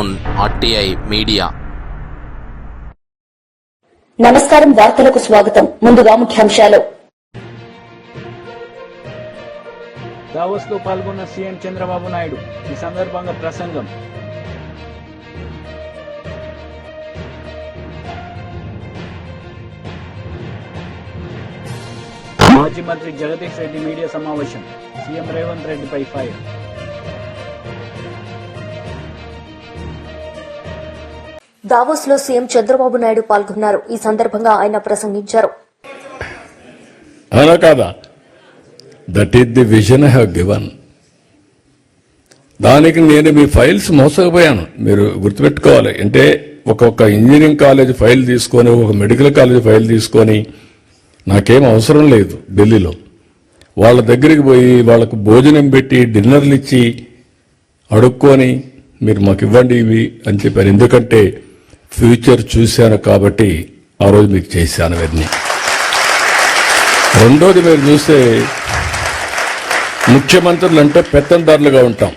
on RTI media. నమస్కారం, వార్తలకు స్వాగతం. ముందుగా ముఖ్యాంశాలు. దావోస్ లో పాల్గొన్న సీఎం చంద్రబాబు నాయుడు. ఈ సందర్భంగా ప్రసంగం. మాజీ మంత్రి జగదీష్ రెడ్డి మీడియా సమావేశం. సీఎం రేవంత్ రెడ్డిపై ఫైర్. దావోస్ లో సీఎం చంద్రబాబు నాయుడు పాల్గొన్నారు. ఈ సందర్భంగా ఆయన ప్రసంగించారు. అవునా కాదా? That is the vision I have given. దానికి నేను మీ ఫైల్స్ మోసకపోయాను. మీరు గుర్తుపెట్టుకోవాలి. అంటే ఒక్కొక్క ఇంజనీరింగ్ కాలేజ్ ఫైల్ తీసుకొని, ఒక మెడికల్ కాలేజ్ ఫైల్ తీసుకొని, నాకేం అవసరం లేదు ఢిల్లీలో. వాళ్ళ దగ్గరికి పోయి వాళ్ళకు భోజనం పెట్టి డిన్నర్లు ఇచ్చి అడుక్కొని మీరు మాకు ఇవ్వండి ఇవి అని చెప్పాను. ఎందుకంటే ఫ్యూచర్ చూశాను కాబట్టి ఆ రోజు మీకు చేశాను అవన్నీ. రెండోది, మీరు చూస్తే ముఖ్యమంత్రులు అంటే పెత్తందారులుగా ఉంటాం.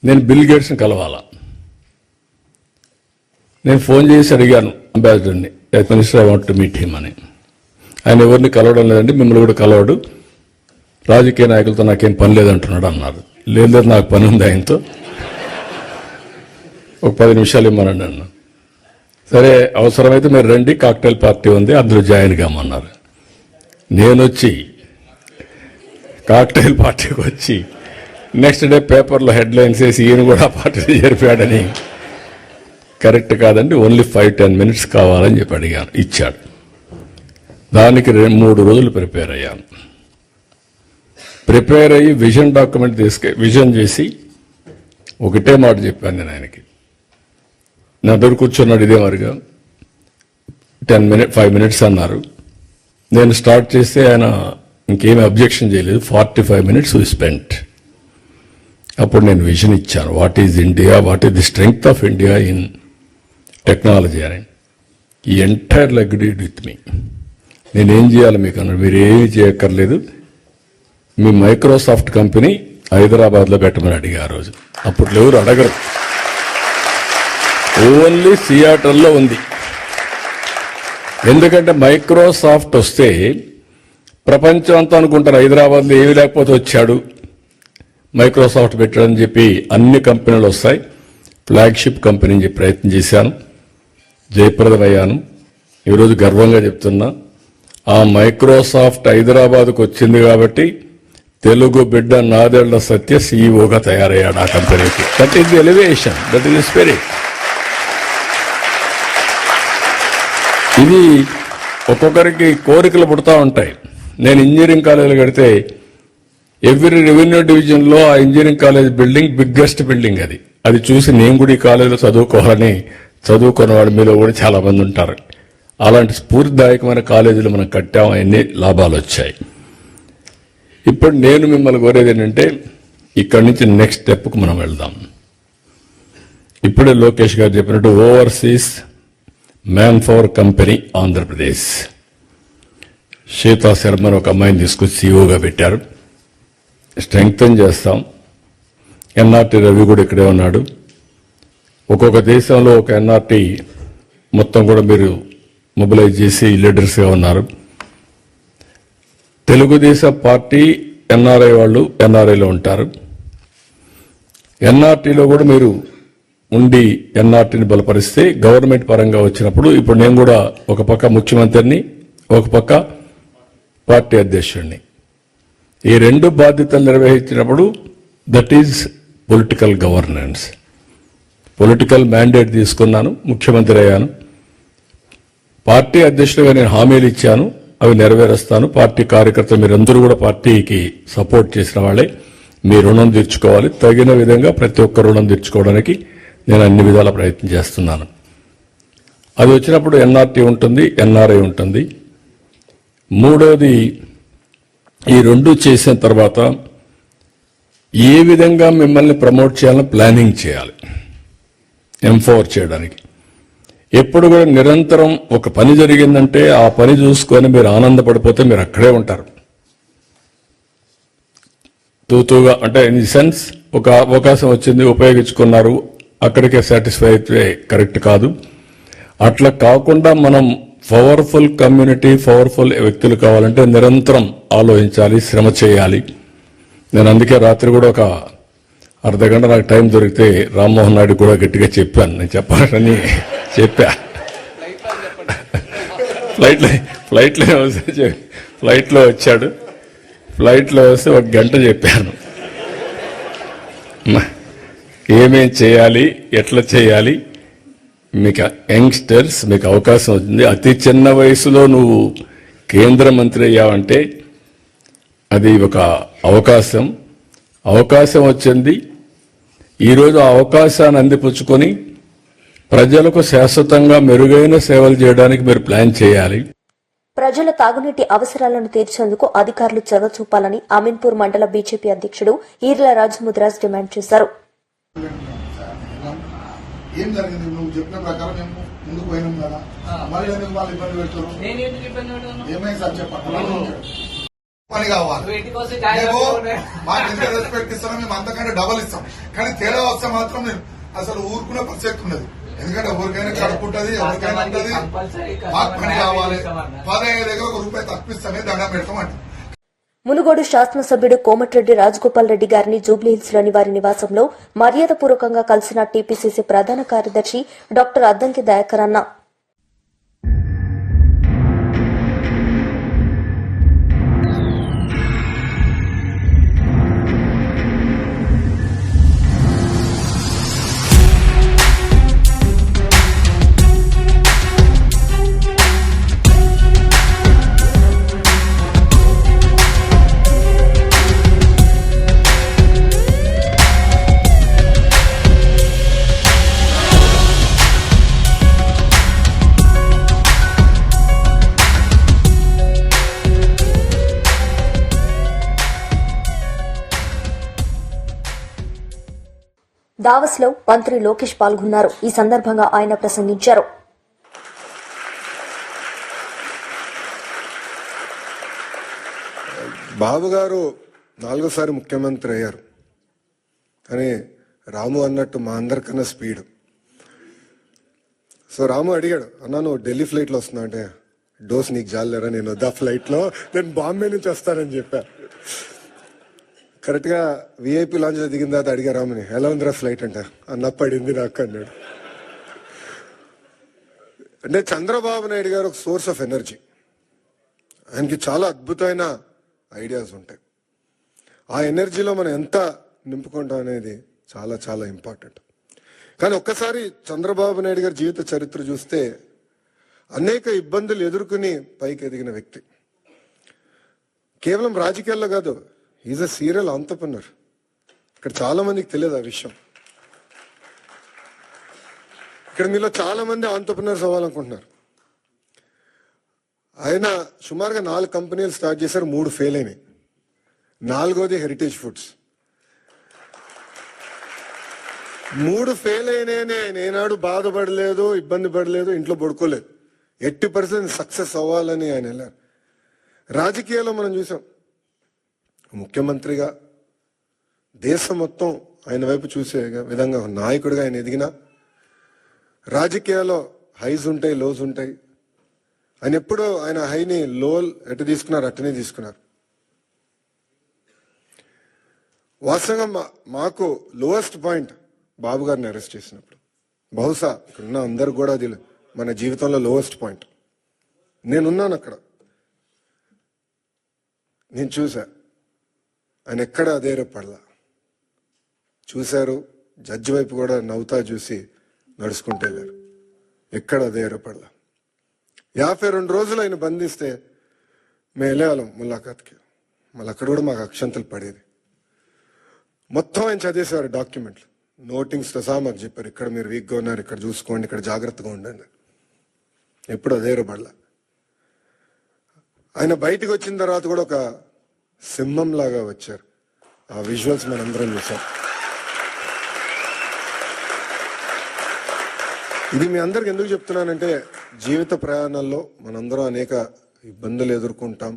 నేను బిల్ గేట్స్ని కలవాలా. నేను ఫోన్ చేసి అడిగాను అంబాసిడర్ని, minister I want to meet him అని. ఆయన ఎవరిని కలవడం లేదండి, మిమ్మల్ని కూడా కలవడు, రాజకీయ నాయకులతో నాకేం పని లేదంటున్నాడు అన్నారు. లేదు, నాకు పని ఉంది ఆయనతో, ఒక 10 నిమిషాలు ఇమ్మనండి అన్న. సరే, అవసరమైతే మీరు రండి, కాక్టైల్ పార్టీ ఉంది, అందులో జాయిన్ కామన్నారు. నేను వచ్చి కాక్టైల్ పార్టీకి వచ్చి నెక్స్ట్ డే పేపర్లో హెడ్లైన్స్ వేసి ఈయన కూడా పార్టీలో చేరిపోయాడని. కరెక్ట్ కాదండి, ఓన్లీ 5-10 మినిట్స్ కావాలని చెప్పి అడిగాను, ఇచ్చాడు. దానికి 3 రోజులు ప్రిపేర్ అయ్యాను. ప్రిపేర్ అయ్యి విజన్ డాక్యుమెంట్ విజన్ చేసి ఒకటే మాట చెప్పాను నేను ఆయనకి. నా దగ్గర కూర్చున్నాడు ఇదే మరిగా. 5 మినిట్స్ అన్నారు. నేను స్టార్ట్ చేస్తే ఆయన ఇంకేమీ అబ్జెక్షన్ చేయలేదు. 45 మినిట్స్ వీ స్పెంట్. అప్పుడు నేను విజన్ ఇచ్చాను. What is India, what is the strength of India in technology అని. ఈ ఎంటైర్ అగ్రీడ్ విత్ మీ. నేనేం చేయాలి మీకు అన్నాడు. మీరు ఏమీ చేయక్కర్లేదు, మీ మైక్రోసాఫ్ట్ కంపెనీ హైదరాబాద్లో పెట్టమని అడిగా ఆ రోజు. అప్పుడు ఎవరు అడగరు, ఓన్లీ సియాటల్లో ఉంది. ఎందుకంటే మైక్రోసాఫ్ట్ వస్తే ప్రపంచం అంతా అనుకుంటారు హైదరాబాద్లో ఏమి లేకపోతే వచ్చాడు మైక్రోసాఫ్ట్ పెట్టాడని చెప్పి. అన్ని కంపెనీలు వస్తాయి. ఫ్లాగ్షిప్ కంపెనీ అని చెప్పి ప్రయత్నం చేశాను, జయప్రదమయ్యాను. ఈరోజు గర్వంగా చెప్తున్నా, ఆ మైక్రోసాఫ్ట్ హైదరాబాద్కు వచ్చింది కాబట్టి తెలుగు బిడ్డ నాదెళ్ల సత్య సీఈఓగా తయారయ్యాడు ఆ కంపెనీకి. That is the elevation, that is the spirit. ఇది ఒక్కొక్కరికి కోరికలు పుడతా ఉంటాయి. నేను ఇంజనీరింగ్ కాలేజీలు కడితే ఎవ్రీ రెవెన్యూ డివిజన్లో ఆ engineering college building biggest building. అది చూసి నేను కూడా ఈ కాలేజీలో చదువుకోవాలని చదువుకున్న వాడు మీలో కూడా చాలా మంది ఉంటారు. అలాంటి స్ఫూర్తిదాయకమైన కాలేజీలు మనం కట్టాం, అన్ని లాభాలు వచ్చాయి. ఇప్పుడు నేను మిమ్మల్ని కోరేది ఏంటంటే, ఇక్కడి నుంచి నెక్స్ట్ స్టెప్కు మనం వెళ్దాం. ఇప్పుడే లోకేష్ గారు చెప్పినట్టు overseas man power company Andhra Pradesh, Shweta శర్మని ఒక అమ్మాయిని తీసుకొచ్చి సీఈఓగా పెట్టారు. స్ట్రెంగ్తన్ చేస్తాం. ఎన్ఆర్టీ రవి కూడా ఇక్కడే ఉన్నాడు. ఒక్కొక్క దేశంలో ఒక ఎన్ఆర్టీ మొత్తం కూడా మీరు మొబిలైజ్ చేసి లీడర్స్గా ఉన్నారు. తెలుగుదేశం పార్టీ ఎన్ఆర్ఐ వాళ్ళు ఎన్ఆర్ఐలో ఉంటారు. ఎన్ఆర్టీలో కూడా మీరు ఉండి ఎన్ఆర్టీని బలపరిస్తే గవర్నమెంట్ పరంగా వచ్చినప్పుడు, ఇప్పుడు నేను కూడా ఒక పక్క ముఖ్యమంత్రిని, ఒక పక్క పార్టీ అధ్యక్షుడిని, ఈ 2 బాధ్యతలు నిర్వహించినప్పుడు that is political governance. Political mandate తీసుకున్నాను, ముఖ్యమంత్రి అయ్యాను. పార్టీ అధ్యక్షుడిగా నేను హామీలు ఇచ్చాను, అవి నెరవేరుస్తాను. పార్టీ కార్యకర్తలు మీరందరూ కూడా పార్టీకి సపోర్ట్ చేసిన వాళ్ళే. మీ రుణం తీర్చుకోవాలి. తగిన విధంగా ప్రతి ఒక్క రుణం తీర్చుకోవడానికి నేను అన్ని విధాల ప్రయత్నం చేస్తున్నాను. అది వచ్చినప్పుడు ఎన్ఆర్టీ ఉంటుంది, ఎన్ఆర్ఐ ఉంటుంది. మూడోది, ఈ 2 చేసిన తర్వాత ఏ విధంగా మిమ్మల్ని ప్రమోట్ చేయాలని ప్లానింగ్ చేయాలి, ఎంపవర్ చేయడానికి. ఎప్పుడు కూడా నిరంతరం ఒక పని జరిగిందంటే ఆ పని చూసుకొని మీరు ఆనందపడిపోతే మీరు అక్కడే ఉంటారు. తూతూగా అంటే ఇన్ ది సెన్స్ ఒక అవకాశం వచ్చింది, ఉపయోగించుకున్నారు, అక్కడికే సాటిస్ఫై అయితే కరెక్ట్ కాదు. అట్లా కాకుండా మనం పవర్ఫుల్ కమ్యూనిటీ, పవర్ఫుల్ వ్యక్తులు కావాలంటే నిరంతరం ఆలోచించాలి, శ్రమ చేయాలి. నేను అందుకే రాత్రి కూడా ఒక అర్ధగంట నాకు టైం దొరికితే రామ్మోహన్ నాయుడు కూడా గట్టిగా చెప్పాను. నేను చెప్పాలని చెప్పా. ఫ్లైట్లో వచ్చాడు. ఫ్లైట్లో వస్తే ఒక గంట చెప్పాను ఏమేం చేయాలి, ఎట్లా చేయాలి. మీకు యంగ్స్టర్స్, మీకు అవకాశం వచ్చింది. అతి చిన్న వయసులో నువ్వు కేంద్ర మంత్రి అయ్యావంటే అది ఒక అవకాశం వచ్చింది. ఈరోజు ఆ అవకాశాన్ని అందిపుచ్చుకొని ప్రజలకు శాశ్వతంగా మెరుగైన సేవలు చేయడానికి మీరు ప్లాన్ చేయాలి. ప్రజల తాగునీటి అవసరాలను తీర్చేందుకు అధికారులు చొరవ చూపాలని అమీన్పూర్ మండల బీజేపీ అధ్యక్షుడు ఈర్ల రాజముద్రాజ్ డిమాండ్ చేశారు. ఏం జరిగింది? నువ్వు చెప్పిన ప్రకారం మేము ముందుకు పోయినాం కదా, మళ్ళీ ఎందుకు వాళ్ళు ఇబ్బంది పెడతారు? ఏమైంది సార్ చెప్పండి. పని కావాలి, మాకు ఎంత రెస్పెక్ట్ ఇస్తామో మేము అంతకంటే డబల్ ఇస్తాం. కానీ తేడా వస్తే మాత్రం నేను అసలు ఊరుకునే పరిస్థితి ఉన్నది. ఎందుకంటే ఎవరికైనా కడుపుంటది, ఎవరికైనా ఉంటది. మాకు పని కావాలి. 15 దగ్గర ₹1 తప్పిస్తామే దండం పెడతాం అంటే. మునుగోడు శాసనసభ్యుడు కోమటిరెడ్డి రాజగోపాల్ రెడ్డి గారిని జూబ్లీహిల్స్ లోని వారి నివాసంలో మర్యాదపూర్వకంగా కలిసిన టీపీసీసీ ప్రధాన కార్యదర్శి డాక్టర్ అద్దంకి దయాకర్ అన్న. దావస్ లో మంత్రి లోకేష్ పాల్గొన్నారు. ఈ సందర్భంగా ఆయన ప్రసంగించారు. బాబు గారు 4సారి ముఖ్యమంత్రి అయ్యారు. కానీ రాము అన్నట్టు మా అందరికన్నా స్పీడ్. సో రాము అడిగాడు, అన్నా నువ్వు ఢిల్లీ ఫ్లైట్లో వస్తున్నా అంటే, డోస్ నీకు జాలేరా, నేను వద్దా ఫ్లైట్లో, నేను బాంబే నుంచి వస్తానని చెప్పా. కరెక్ట్గా విఐపి లాంచ్లో దిగిన తర్వాత అడిగా రాముని, ఎలా ఉందిరా ఫ్లైట్ అంటే, అన్న పడింది నాకు అన్నాడు. అంటే చంద్రబాబు నాయుడు గారు ఒక సోర్స్ ఆఫ్ ఎనర్జీ. ఆయనకి చాలా అద్భుతమైన ఐడియాస్ ఉంటాయి. ఆ ఎనర్జీలో మనం ఎంత నింపుకుంటాం అనేది చాలా చాలా ఇంపార్టెంట్. కానీ ఒక్కసారి చంద్రబాబు నాయుడు గారి జీవిత చరిత్ర చూస్తే అనేక ఇబ్బందులు ఎదుర్కొని పైకి ఎదిగిన వ్యక్తి. కేవలం రాజకీయాల్లో కాదు, ఈజ్ అ సీరియల్ ఆంటర్‌ప్రెన్యూర్. ఇక్కడ చాలా మందికి తెలియదు ఆ విషయం. ఇక్కడ మీలో చాలా మంది ఆంటర్‌ప్రెన్యూర్స్ అవ్వాలనుకుంటున్నారు. ఆయన సుమారుగా 4 కంపెనీలు స్టార్ట్ చేశారు, 3 ఫెయిల్ అయినాయి. 4వది హెరిటేజ్ ఫుడ్స్. 3 ఫెయిల్ అయినాయని ఆయన ఏనాడు బాధపడలేదు, ఇబ్బంది పడలేదు, ఇంట్లో పడుకోలేదు. 80% సక్సెస్ అవ్వాలని ఆయన వెళ్ళారు. రాజకీయాల్లో మనం చూసాం, ముఖ్యమంత్రిగా దేశం మొత్తం ఆయన వైపు చూసే విధంగా నాయకుడిగా ఆయన ఎదిగిన, రాజకీయాల్లో హైస్ ఉంటాయి, లోస్ ఉంటాయి. ఆయన ఎప్పుడూ ఆయన హైని లో ఎటు తీసుకున్నారు అట్టనే తీసుకున్నారు. వాస్తవంగా మాకు లోయెస్ట్ పాయింట్ బాబు గారిని అరెస్ట్ చేసినప్పుడు, బహుశా ఇక్కడున్న అందరు కూడా అది మన జీవితంలో లోయెస్ట్ పాయింట్. నేనున్నాను అక్కడ, నేను చూసా. ఆయన ఎక్కడ అధైర్యపడలా. చూశారు, జడ్జి వైపు కూడా నవ్వుతా చూసి నడుచుకుంటూ వెళ్ళారు. ఎక్కడ అధైర్యపడలా. 52 రోజులు ఆయన బంధిస్తే మేము వెళ్ళేవాళ్ళం ములాఖాత్కి. మళ్ళీ అక్కడ కూడా మాకు అక్షంతలు పడేది. మొత్తం ఆయన చదివేసేవారు డాక్యుమెంట్లు, నోటింగ్స్తో సహా మాకు చెప్పారు, ఇక్కడ మీరు వీక్గా ఉన్నారు, ఇక్కడ చూసుకోండి, ఇక్కడ జాగ్రత్తగా ఉండండి. ఎప్పుడు అధైర్యపడలా. ఆయన బయటకు వచ్చిన తర్వాత కూడా ఒక సింహం లాగా వచ్చారు. ఆ విజువల్స్ మనందరం చూసాం. ఇది మీ అందరికి ఎందుకు చెప్తున్నానంటే, జీవిత ప్రయాణాల్లో మనందరం అనేక ఇబ్బందులు ఎదుర్కొంటాం.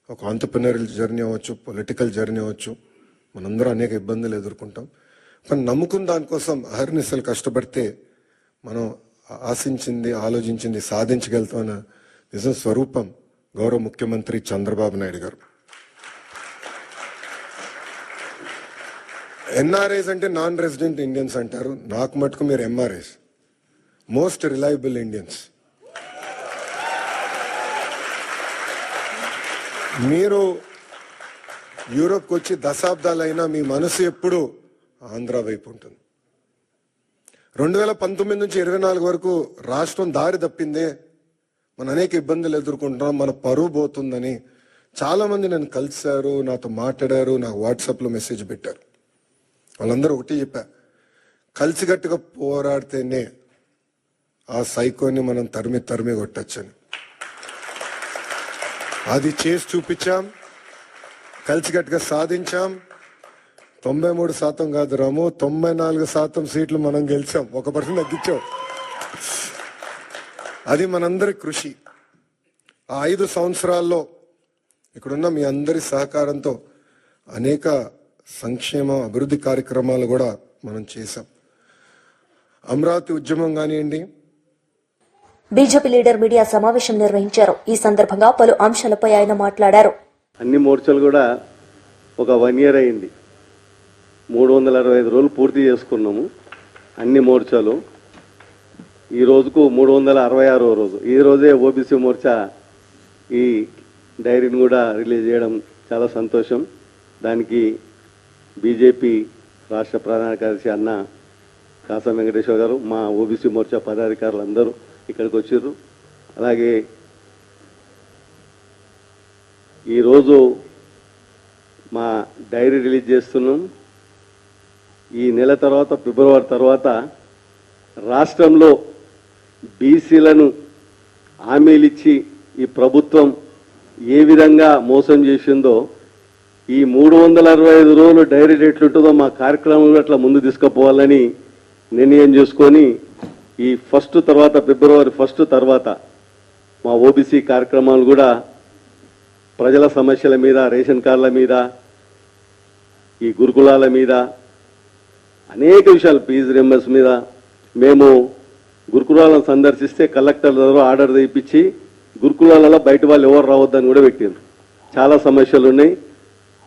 ఒక ఆంటర్‌ప్రెన్యూరియల్ జర్నీ అవ్వచ్చు, పొలిటికల్ జర్నీ అవ్వచ్చు, మనందరం అనేక ఇబ్బందులు ఎదుర్కొంటాం. కానీ నమ్ముకున్న దానికోసం అహర్నిశలు కష్టపడితే మనం ఆశించింది, ఆలోచించింది సాధించగలుగుతామన్న నిజం స్వరూపం గౌరవ ముఖ్యమంత్రి చంద్రబాబు నాయుడు గారు. ఎన్ఆర్ఐస్ అంటే నాన్ రెసిడెంట్ ఇండియన్స్ అంటారు. నాకు మటుకు మీరు ఎంఆర్ఐస్, మోస్ట్ రిలయబుల్ ఇండియన్స్. మీరు యూరోప్కి వచ్చి దశాబ్దాలైనా మీ మనసు ఎప్పుడు ఆంధ్ర వైపు ఉంటుంది. 2019 నుంచి 24 వరకు రాష్ట్రం దారి తప్పిందే, మనం అనేక ఇబ్బందులు ఎదుర్కొంటున్నాం, మన పరువు పోతుందని చాలా మంది నన్ను కలిశారు, నాతో మాట్లాడారు, నాకు వాట్సాప్లో మెసేజ్ పెట్టారు. వాళ్ళందరూ ఒకటి చెప్పా, కలిసికట్టుగా పోరాడితేనే ఆ సైకోని మనం తరిమి కొట్టచ్చని. అది చేసి చూపించాం, కలిసికట్టుగా సాధించాం. 93% కాదు రాము, 94% సీట్లు మనం గెలిచాం, 1% తగ్గించాం. అది మనందరి కృషి. ఆ 5 సంవత్సరాల్లో ఇక్కడున్న మీ అందరి సహకారంతో అనేక సంక్షేమ అభివృద్ధి కార్యక్రమాలు కూడా మనం చేశాం. అమరావతి ఉద్యమం కానివ్వండి. బీజేపీ లీడర్ మీడియా సమావేశం నిర్వహించారు. ఈ సందర్భంగా పలు అంశాలపై ఆయన మాట్లాడారు. అన్ని మోర్చాలు కూడా ఒక 1 year అయింది. 365 రోజులు పూర్తి చేసుకున్నాము అన్ని మోర్చాలు. ఈ రోజుకు 366వ రోజు. ఈ రోజే ఓబీసీ మోర్చా ఈ డైరీని కూడా రిలీజ్ చేయడం చాలా సంతోషం. దానికి బీజేపీ రాష్ట్ర ప్రధాన కార్యదర్శి అన్న కాసా వెంకటేశ్వర గారు, మా ఓబీసీ మోర్చా పదాధికారులు అందరూ ఇక్కడికి వచ్చారు. అలాగే ఈరోజు మా డైరీ రిలీజ్ చేస్తున్నాం. ఈ నెల తర్వాత, ఫిబ్రవరి తర్వాత రాష్ట్రంలో బీసీలను హామీలిచ్చి ఈ ప్రభుత్వం ఏ విధంగా మోసం చేసిందో, ఈ 365 రోజులు డైరీ ఎట్లుంటుందో మా కార్యక్రమం అట్లా ముందు తీసుకుపోవాలని నిర్ణయం చేసుకొని ఈ ఫిబ్రవరి 1 తర్వాత మా ఓబీసీ కార్యక్రమాలు కూడా ప్రజల సమస్యల మీద, రేషన్ కార్డుల మీద, ఈ గురుకులాల మీద, అనేక విషయాలు, ఫీజు రింబర్స్ మీద మేము గురుకులాలను సందర్శిస్తే కలెక్టర్ దగ్గర ఆర్డర్ తెప్పించి గురుకులాలలో బయట వాళ్ళు ఎవరు రావద్దని కూడా పెట్టారు. చాలా సమస్యలు ఉన్నాయి.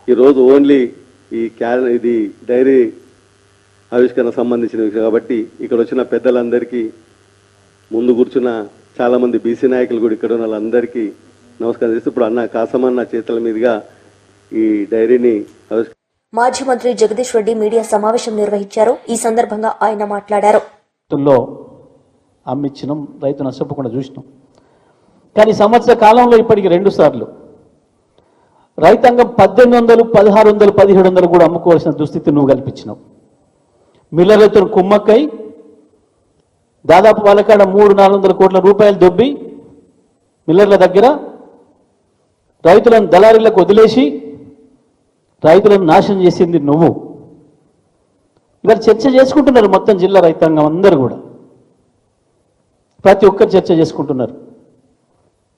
ఈరోజు ఓన్లీ ఇది డైరీ ఆవిష్కరణ సంబంధించిన విషయం కాబట్టి ఇక్కడ వచ్చిన పెద్దలందరికీ, ముందు కూర్చున్న చాలామంది బీసీ నాయకులు కూడా ఇక్కడ ఉన్న వాళ్ళందరికీ నమస్కారం చేస్తూ ఇప్పుడు అన్న కాసమన్న చేతుల మీదుగా ఈ డైరీని మాజీ మంత్రి జగదీష్ రెడ్డి మీడియా సమావేశం నిర్వహించారు. ఈ సందర్భంగా ఆయన మాట్లాడారు. అమ్మిచ్చినాం, రైతు నష్టపోకుండా చూసినాం. కానీ సంవత్సర కాలంలో ఇప్పటికి 2 సార్లు రైతాంగం 1800, 1600, 1700 కూడా అమ్ముకోవాల్సిన దుస్థితి నువ్వు కల్పించినావు. మిల్లర్లతో కుమ్మక్కై దాదాపు వాళ్ళకాడ 300-400 కోట్ల రూపాయలు దొబ్బి మిల్లర్ల దగ్గర రైతులను దళారీలకు వదిలేసి రైతులను నాశనం చేసింది నువ్వు. ఇవాళ చర్చ చేసుకుంటున్నారు మొత్తం జిల్లా రైతాంగం అందరూ కూడా, ప్రతి ఒక్కరు చర్చ చేసుకుంటున్నారు.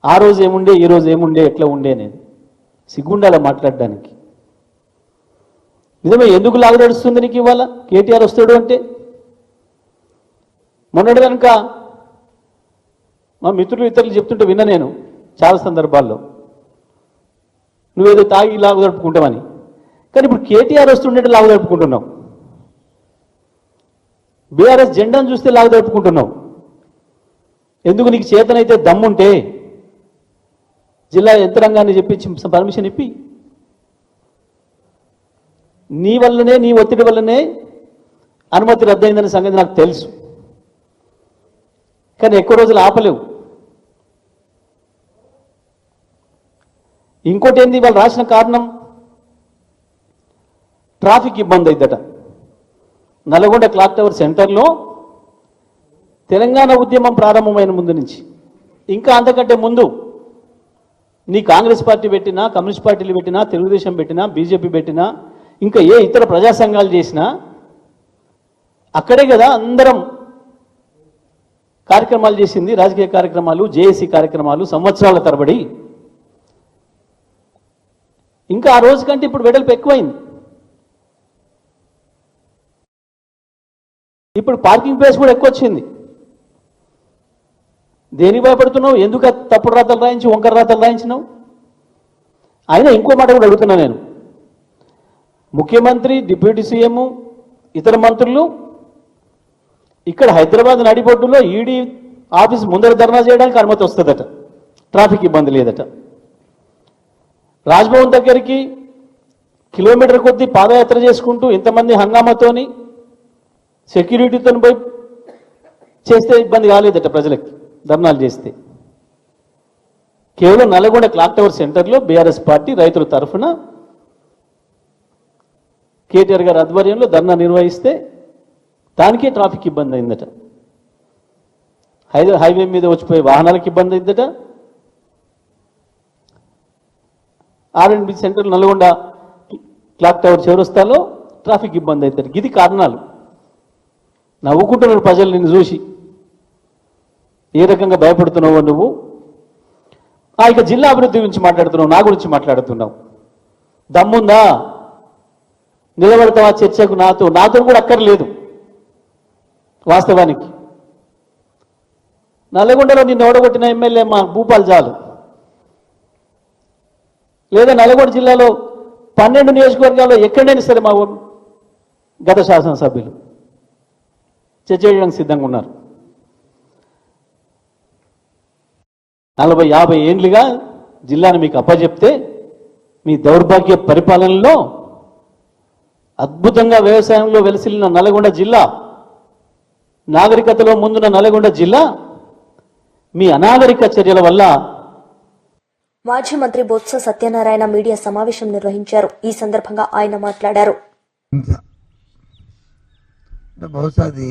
ఆ రోజు ఏముండే, ఈ రోజు ఏముండే, ఎట్లా ఉండే అనేది సిగ్గుండాల మాట్లాడడానికి. నిజమే, ఎందుకు లాగదడుస్తుంది నీకు ఇవాళ కేటీఆర్ వస్తాడు అంటే? మొన్నటి కనుక మా మిత్రులు ఇతరులు చెప్తుంటే విన్నా నేను చాలా సందర్భాల్లో, నువ్వేదో తాగి లాగు జరుపుకుంటామని. కానీ ఇప్పుడు కేటీఆర్ వస్తుండే లాగు జరుపుకుంటున్నావు. బీఆర్ఎస్ జెండాను చూస్తే లాగు జరుపుకుంటున్నావు. ఎందుకు? నీకు చేతనైతే దమ్ముంటే జిల్లా యంత్రాంగాన్ని చెప్పించి పర్మిషన్ ఇప్పి, నీ వల్లనే, నీ ఒత్తిడి వల్లనే అనుమతి రద్దయిందనే సంగతి నాకు తెలుసు. కానీ ఎక్కువ రోజులు ఆపలేవు. ఇంకోటి ఏంది, వాళ్ళు రాసిన కారణం ట్రాఫిక్ ఇబ్బంది అయిద్దట. నల్గొండ క్లాక్ టవర్ సెంటర్లో తెలంగాణ ఉద్యమం ప్రారంభమైన ముందు నుంచి, ఇంకా అంతకంటే ముందు నీ కాంగ్రెస్ పార్టీ పెట్టినా, కమ్యూనిస్ట్ పార్టీలు పెట్టినా, తెలుగుదేశం పెట్టినా, బీజేపీ పెట్టినా, ఇంకా ఏ ఇతర ప్రజా సంఘాలు చేసినా అక్కడే కదా అందరం కార్యక్రమాలు చేసింది. రాజకీయ కార్యక్రమాలు, జేఏసీ కార్యక్రమాలు సంవత్సరాల తరబడి. ఇంకా ఆ రోజు కంటే ఇప్పుడు వెడల్పు ఎక్కువైంది. ఇప్పుడు పార్కింగ్ ప్లేస్ కూడా ఎక్కువ వచ్చింది. దేనికి భయపడుతున్నావు? ఎందుకు తప్పుడు రాతలు రాయించి వంకర రాతలు రాయించినావు? అయినా ఇంకో మాట కూడా అడుగుతున్నా నేను, ముఖ్యమంత్రి, డిప్యూటీ సీఎం, ఇతర మంత్రులు ఇక్కడ హైదరాబాద్ నడిబొడ్డులో ఈడీ ఆఫీస్ ముందర ధర్నా చేయడానికి అనుమతి వస్తుందట, ట్రాఫిక్ ఇబ్బంది లేదట. రాజ్భవన్ దగ్గరికి కిలోమీటర్ కొద్దీ పాదయాత్ర చేసుకుంటూ ఇంతమంది హంగామాతోని సెక్యూరిటీతో పోయి చేస్తే ఇబ్బంది కాలేదట ప్రజలకి ధర్నాలు చేస్తే. కేవలం నల్గొండ క్లాక్ టవర్ సెంటర్లో బీఆర్ఎస్ పార్టీ రైతుల తరఫున కేటీఆర్ గారి ఆధ్వర్యంలో ధర్నా నిర్వహిస్తే దానికే ట్రాఫిక్ ఇబ్బంది అయిందట. హైవే మీద వచ్చిపోయే వాహనాలకు ఇబ్బంది అయిందట. R&B centre Nalgonda clock tower చౌరస్తాలో ట్రాఫిక్ ఇబ్బంది అవుతారు. ఇది కారణాలు. నవ్వుకుంటున్నారు ప్రజలు నిన్ను చూసి, ఏ రకంగా భయపడుతున్నావు నువ్వు. ఇక జిల్లా అభివృద్ధి గురించి మాట్లాడుతున్నావు, నా గురించి మాట్లాడుతున్నావు. దమ్ముందా? నిలబడతావా చర్చకు? నాతో కూడా అక్కర్లేదు. వాస్తవానికి నల్గొండలో నిన్ను ఓడగొట్టిన ఎమ్మెల్యే మా భూపాల్ చాలు, లేదా నల్గొండ జిల్లాలో 12 నియోజకవర్గాల్లో ఎక్కడైనా సరే మా గత శాసనసభ్యులు చర్చ చేయడానికి సిద్ధంగా ఉన్నారు. 40-50 ఏండ్లుగా జిల్లాను మీకు అప్పచెప్తే మీ దౌర్భాగ్య పరిపాలనలో అద్భుతంగా వ్యవసాయంలో వెలసిల్లిన నల్గొండ జిల్లా, నాగరికతలో ముందున్న నల్గొండ జిల్లా మీ అనాగరిక చర్యల వల్ల. మాజీ మంత్రి బొత్స సత్యనారాయణ మీడియా సమావేశం నిర్వహించారు. ఈ సందర్భంగా ఆయన మాట్లాడారు. బహుశా అది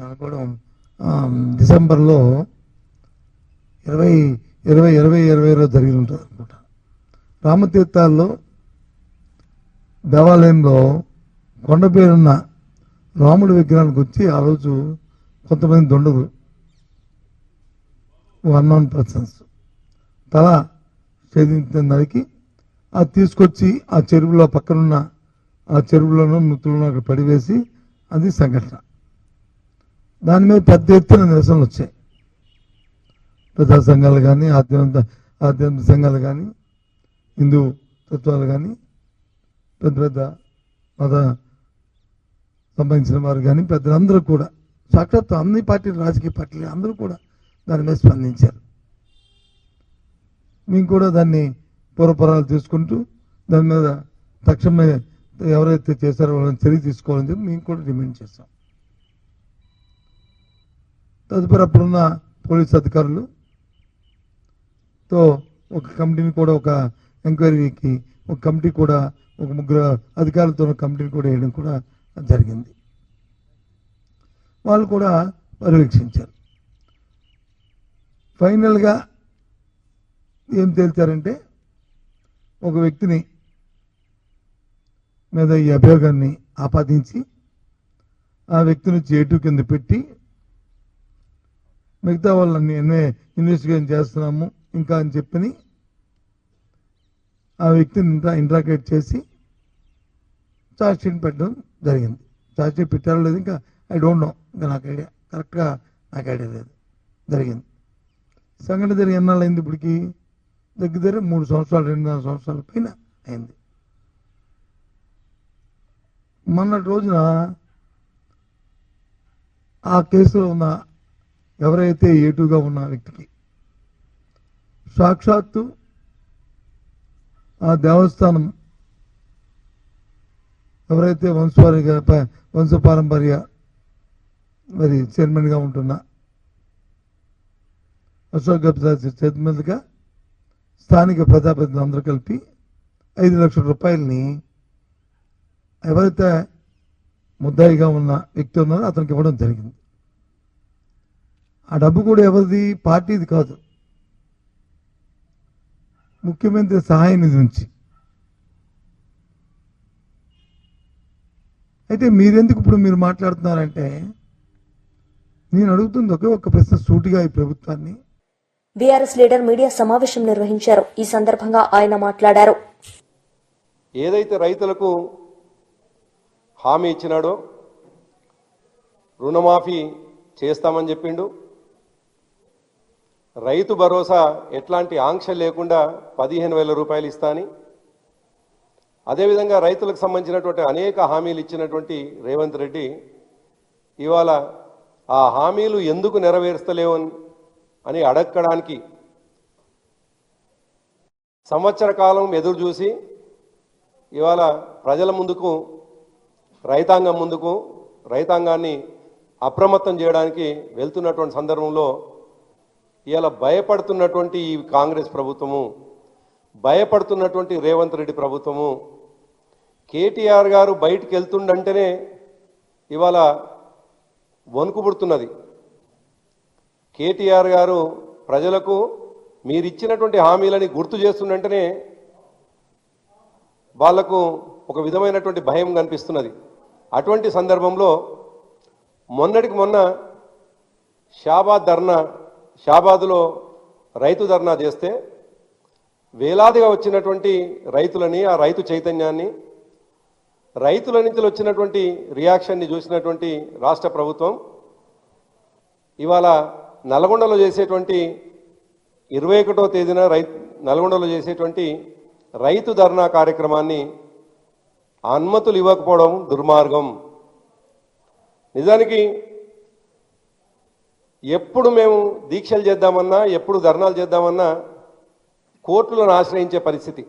అనుకోవడం డిసెంబర్లో 2020 జరిగి ఉంటుంది అనుకుంటా. రామతీర్థాల్లో దేవాలయంలో కొండ పేరున్న రాముడి విగ్రహానికి వచ్చి ఆ రోజు కొంతమంది దొండలు, అన్నోన్ పర్సన్స్ తల ఛేదించడానికి అది తీసుకొచ్చి ఆ చెరువులో పక్కనున్న ఆ చెరువులోనూ నృత్తులను అక్కడ పడివేసి అది సంఘటన. దాని మీద పెద్ద ఎత్తున నిరసనలు వచ్చాయి. ప్రజా సంఘాలు కానీ, ఆధ్యాత్మిక సంఘాలు కానీ, హిందూ తత్వాలు కానీ, పెద్ద పెద్ద మత సంబంధించిన వారు కానీ, పెద్దలందరూ కూడా, సాక్షాత్ అన్ని పార్టీలు, రాజకీయ పార్టీలు అందరూ కూడా దాని మీద స్పందించారు. మేము కూడా దాన్ని పూర్వపరాలు తీసుకుంటూ దాని మీద తక్షణమే ఎవరైతే చేశారో వాళ్ళని చర్య తీసుకోవాలని చెప్పి మేము కూడా డిమాండ్ చేస్తాం. తదుపరి అప్పుడున్న పోలీస్ అధికారులతో ఒక కమిటీని కూడా, ఒక ఎంక్వైరీకి ఒక కమిటీ కూడా, ఒక 3 అధికారులతో కమిటీని కూడా వేయడం కూడా జరిగింది. వాళ్ళు కూడా పర్యవేక్షించారు. ఫైనల్గా ఏం తేల్చారంటే, ఒక వ్యక్తిని మీద ఈ అభియోగాన్ని ఆపాదించి ఆ వ్యక్తిని చేటు కింద పెట్టి మిగతా వాళ్ళని ఇన్వెస్టిగేషన్ చేస్తున్నాము ఇంకా అని చెప్పి ఆ వ్యక్తిని ఇంట్రాగేట్ చేసి ఛార్జ్షీట్ పెట్టడం జరిగింది. ఛార్జ్షీట్ పెట్టారో లేదు ఇంకా ఐ డోంట్ నో, ఇంకా నాకు ఐడియా కరెక్ట్గా నాకు ఐడియా లేదు. జరిగింది. సంఘటన జరిగి ఎన్నాళ్ళు అయింది? ఇప్పటికి దగ్గర 3 సంవత్సరాలు, 2.5 సంవత్సరాల పైన అయింది. మొన్నటి రోజున ఆ కేసులో ఉన్న ఎవరైతే ఏటుగా ఉన్న వ్యక్తికి సాక్షాత్తు ఆ దేవస్థానం ఎవరైతే వంశపారంపర్య మరి చైర్మన్గా ఉంటున్న అశోక్ గబ్సార్ చేతి మీదుగా స్థానిక ప్రజాప్రతినిధులు అందరూ కలిపి 5 లక్షల రూపాయలని ఎవరైతే ముద్దాయిగా ఉన్న వ్యక్తి ఉన్నారో అతనికి ఇవ్వడం జరిగింది. ఆ డబ్బు కూడా ఎవరిది? పార్టీది కాదు, ముఖ్యమంత్రి సహాయ నిధి నుంచి. అయితే మీరెందుకు ఇప్పుడు మీరు మాట్లాడుతున్నారంటే, నేను అడుగుతుంది ఒకే ఒక్క ప్రశ్న సూటిగా ఈ ప్రభుత్వాన్ని. బీఆర్ఎస్ లీడర్ మీడియా సమావేశం నిర్వహించారు. ఈ సందర్భంగా ఆయన మాట్లాడారు. ఏదైతే రైతులకు హామీ ఇచ్చినాడో రుణమాఫీ చేస్తామని చెప్పిండు. రైతు భరోసా ఎట్లాంటి ఆంక్ష లేకుండా 15,000 రూపాయలు ఇస్తాని, అదేవిధంగా రైతులకు సంబంధించినటువంటి అనేక హామీలు ఇచ్చినటువంటి రేవంత్ రెడ్డి ఇవాళ ఆ హామీలు ఎందుకు నెరవేరుస్తలేవు అని అడగడానికి సంవత్సర కాలం ఎదురు చూసి ఇవాళ ప్రజల ముందుకు, రైతాంగం ముందుకు, రైతాంగాన్ని అప్రమత్తం చేయడానికి వెళ్తున్నటువంటి సందర్భంలో ఇవాళ భయపడుతున్నటువంటి ఈ కాంగ్రెస్ ప్రభుత్వము, భయపడుతున్నటువంటి రేవంత్ రెడ్డి ప్రభుత్వము, కేటీఆర్ గారు బయటికి వెళ్తుండంటేనే ఇవాళ వణుకు పుడుతున్నది. కేటీఆర్ గారు ప్రజలకు మీరిచ్చినటువంటి హామీలని గుర్తు చేస్తుండంటేనే వాళ్లకు ఒక విధమైనటువంటి భయం కనిపిస్తున్నది. అటువంటి సందర్భంలో మొన్నటికి మొన్న షాబాద్లో రైతు ధర్నా చేస్తే వేలాదిగా వచ్చినటువంటి రైతులని, ఆ రైతు చైతన్యాన్ని, రైతుల నుంచి వచ్చినటువంటి రియాక్షన్ని చూసినటువంటి రాష్ట్ర ప్రభుత్వం ఇవాళ నల్గొండలో చేసేటువంటి 21వ తేదీన నల్గొండలో చేసేటువంటి రైతు ధర్నా కార్యక్రమాన్ని అనుమతులు ఇవ్వకపోవడం దుర్మార్గం. నిజానికి ఎప్పుడు మేము దీక్షలు చేద్దామన్నా, ఎప్పుడు ధర్నాలు చేద్దామన్నా కోర్టులను ఆశ్రయించే పరిస్థితి.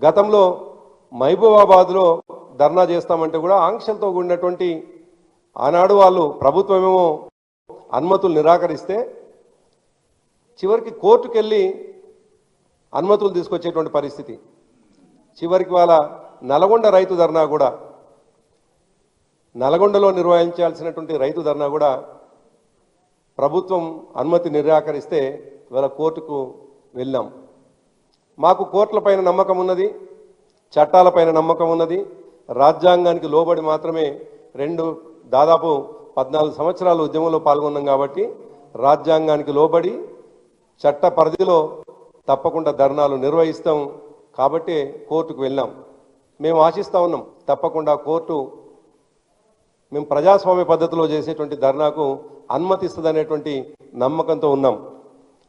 గతంలో మహబూబాబాద్లో ధర్నా చేస్తామంటే కూడా ఆంక్షలతో కూడినటువంటి ఆనాడు వాళ్ళు ప్రభుత్వమేమో అనుమతులు నిరాకరిస్తే చివరికి కోర్టుకు వెళ్ళి అనుమతులు తీసుకొచ్చేటువంటి పరిస్థితి. చివరికి వాళ్ళ నల్గొండ రైతు ధర్నా కూడా, నల్గొండలో నిర్వహించాల్సినటువంటి రైతు ధర్నా కూడా ప్రభుత్వం అనుమతి నిరాకరిస్తే వాళ్ళ కోర్టుకు వెళ్ళాం. మాకు కోర్టులపైన నమ్మకం ఉన్నది, చట్టాలపైన నమ్మకం ఉన్నది. రాజ్యాంగానికి లోబడి మాత్రమే దాదాపు 14 సంవత్సరాలు ఉద్యమంలో పాల్గొన్నాం కాబట్టి రాజ్యాంగానికి లోబడి చట్ట పరిధిలో తప్పకుండా ధర్నాలు నిర్వహిస్తాం. కాబట్టి కోర్టుకు వెళ్ళాం. మేము ఆశిస్తా ఉన్నాం తప్పకుండా కోర్టు మేము ప్రజాస్వామ్య పద్ధతిలో చేసేటువంటి ధర్నాకు అనుమతిస్తుందనేటువంటి నమ్మకంతో ఉన్నాం.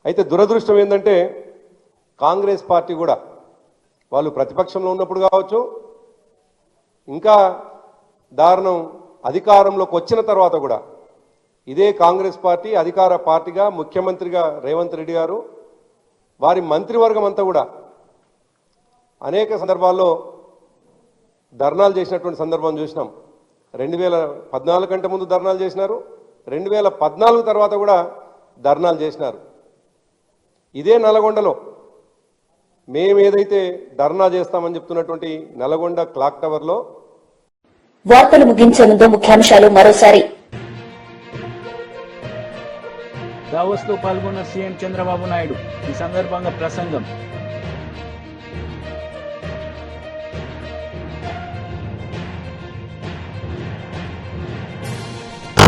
అయితే దురదృష్టం ఏంటంటే కాంగ్రెస్ పార్టీ కూడా వాళ్ళు ప్రతిపక్షంలో ఉన్నప్పుడు కావచ్చు, ఇంకా దారుణం అధికారంలోకి వచ్చిన తర్వాత కూడా ఇదే కాంగ్రెస్ పార్టీ అధికార పార్టీగా, ముఖ్యమంత్రిగా రేవంత్ రెడ్డి గారు, వారి మంత్రివర్గం అంతా కూడా అనేక సందర్భాల్లో ధర్నాలు చేసినటువంటి సందర్భం చూసినాం. 2014 కంటే ముందు ధర్నాలు చేసినారు, 2014 తర్వాత కూడా ధర్నాలు చేసినారు. ఇదే నల్గొండలో మేము ఏదైతే ధర్నా చేస్తామని చెప్తున్నటువంటి నల్గొండ క్లాక్ టవర్లో. వార్తలు ముగించే ముందు ముఖ్యాంశాలు మరోసారి. దావోస్ లో పాల్గొన్న సీఎం చంద్రబాబు నాయుడు. ఈ సందర్భంగా ప్రసంగం.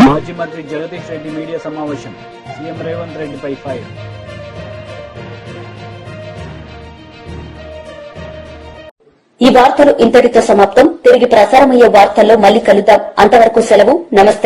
మాజీ మంత్రి జగదీష్ రెడ్డి మీడియా సమావేశం. సీఎం రేవంత్ రెడ్డిపై ఫైర్. ఈ వార్తలు ఇంతటితో సమాప్తం. తిరిగి ప్రసారమయ్యే వార్తల్లో మళ్లీ కలుద్దాం. అంతవరకు సెలవు. నమస్తే.